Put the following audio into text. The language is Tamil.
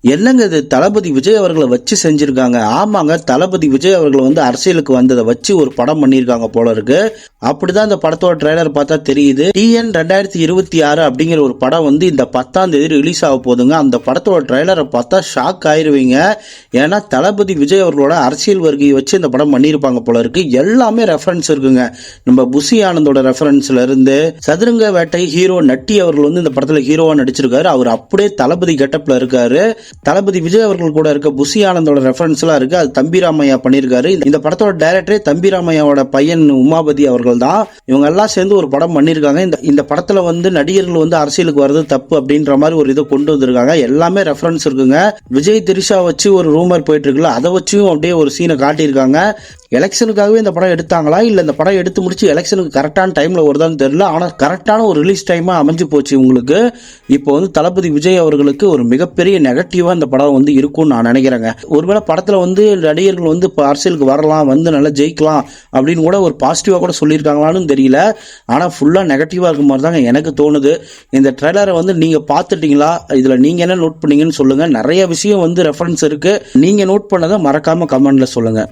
என்னங்க இது, தளபதி விஜய் அவர்களை வச்சு செஞ்சிருக்காங்க? ஆமாங்க, தளபதி விஜய் அவர்கள் வந்து அரசியலுக்கு வந்ததை வச்சு ஒரு படம் பண்ணியிருக்காங்க போல இருக்கு. அப்படிதான் இந்த படத்தோட ட்ரெய்லர் பார்த்தா தெரியுது. TN 2026 அப்படிங்கிற ஒரு படம் வந்து இந்த 10ஆம் தேதி ரிலீஸ் ஆக போதுங்க. அந்த படத்தோட ட்ரெய்லரை பார்த்தா ஷாக் ஆயிருவீங்க. ஏன்னா தளபதி விஜய் அவர்களோட அரசியல் வருகையை வச்சு இந்த படம் பண்ணியிருப்பாங்க போல இருக்கு. எல்லாமே ரெஃபரன்ஸ் இருக்குங்க. நம்ம புசி ஆனந்தோட ரெஃபரன்ஸ்ல இருந்து சதுரங்க வேட்டை ஹீரோ நட்டி அவர்கள் வந்து இந்த படத்துல ஹீரோவா நடிச்சிருக்காரு. அவர் அப்படியே தளபதி கெட்டப்ல இருக்காரு. தளபதி விஜய் அவர்கள் கூட இருக்க புசி ஆனந்தோட ரெஃபரன்ஸ் எல்லாம் இருக்கு. அது தம்பிராமையா பண்ணிருக்காரு. இந்த படத்தோட டைரக்டரே தம்பிராமையாவோட பையன் உமாபதி அவர்கள் தான். இவங்க எல்லாம் சேர்ந்து ஒரு படம் பண்ணிருக்காங்க. இந்த படத்துல வந்து நடிகர்கள் வந்து அரசியலுக்கு வர்றது தப்பு அப்படின்ற மாதிரி ஒரு இதை கொண்டு வந்திருக்காங்க. எல்லாமே ரெஃபரன்ஸ் இருக்குங்க. விஜய் திரிஷா வச்சு ஒரு ரூமர் போயிட்டு இருக்குல்ல, அதை வச்சும் அப்படியே ஒரு சீனை காட்டியிருக்காங்க. எலெக்ஷனுக்காகவே இந்த படம் எடுத்தாங்களா இல்ல இந்த படம் எடுத்து முடிச்சு எலெக்ஷனுக்கு கரெக்டான டைம்ல வருதான்னு தெரியல. ஆனா கரெக்டான ஒரு ரிலீஸ் டைமா அமைஞ்சு போச்சு உங்களுக்கு. இப்போ வந்து தளபதி விஜய் அவர்களுக்கு ஒரு மிகப்பெரிய நெகட்டிவா இந்த படம் வந்து இருக்கும்னு நான் நினைக்கிறேங்க. ஒருவேளை படத்துல வந்து நடிகர்கள் வந்து இப்போ அரசியலுக்கு வரலாம், வந்து நல்லா ஜெயிக்கலாம் அப்படின்னு கூட ஒரு பாசிட்டிவா கூட சொல்லியிருக்காங்களான்னு தெரியல. ஆனா ஃபுல்லா நெகட்டிவா இருக்க மாதிரி தாங்க எனக்கு தோணுது. இந்த ட்ரெய்லரை வந்து நீங்க பார்த்துட்டீங்களா? இதுல நீங்க என்ன நோட் பண்ணீங்கன்னு சொல்லுங்க. நிறைய விஷயம் வந்து ரெஃபரன்ஸ் இருக்கு. நீங்க நோட் பண்ணதை மறக்காம கமெண்ட்ல சொல்லுங்க.